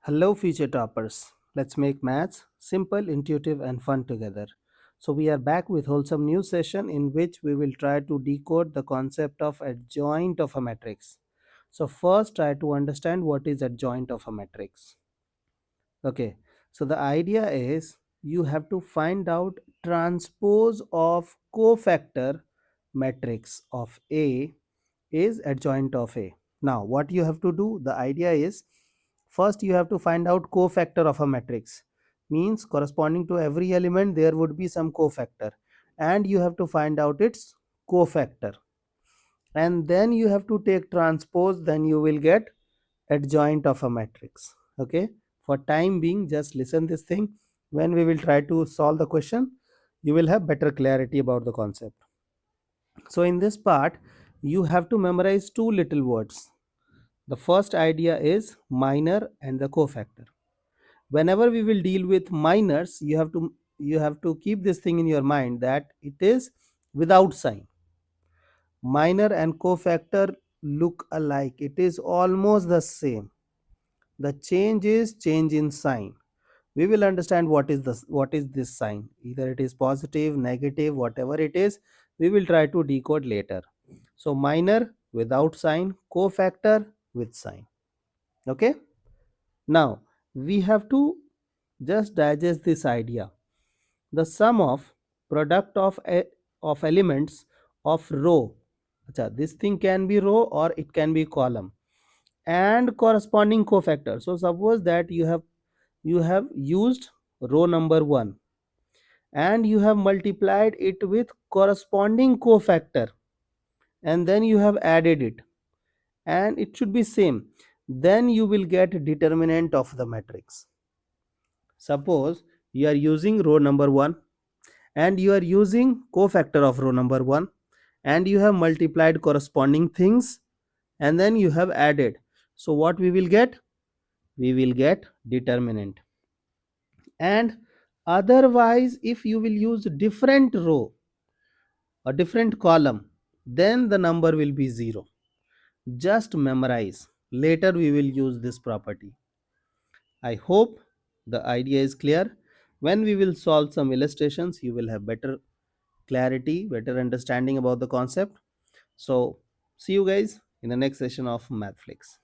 Hello, future toppers. Let's make maths simple, intuitive, and fun together. So, we are back with wholesome new session in which we will try to decode the concept of adjoint of a matrix. So, first, try to understand what is adjoint of a matrix. Okay, so the idea is you have to find out transpose of cofactor matrix of A is adjoint of A. Now, what you have to do, the idea is first you have to find out cofactor of a matrix. Means corresponding to every element there would be some cofactor, and you have to find out its cofactor. And then you have to take transpose, then you will get adjoint of a matrix. Okay, for time being just listen this thing. When we will try to solve the question, you will have better clarity about the concept. So in this part you have to memorize two little words. The first idea is minor and the cofactor. Whenever we will deal with minors, you have to keep this thing in your mind that it is without sign. Minor and cofactor look alike, it is almost the same. The change is change in sign. We will understand what is this sign. Either it is positive, negative, whatever it is, we will try to decode later. So minor without sign, cofactor with sign. Okay, now we have to just digest this idea. The sum of product of elements of row. Acha, this thing can be row or it can be column and corresponding cofactor. So suppose that you have used row number 1 and you have multiplied it with corresponding cofactor, and then you have added it, and it should be same, then you will get determinant of the matrix. Suppose you are using row number 1 and you are using cofactor of row number 1, and you have multiplied corresponding things, and then you have added. So what we will get? We will get determinant. And otherwise, if you will use different row or different column, then the number will be 0. Just memorize. Later we will use this property. I hope the idea is clear. When we will solve some illustrations, you will have better clarity, better understanding about the concept. So see you guys in the next session of MathFlix.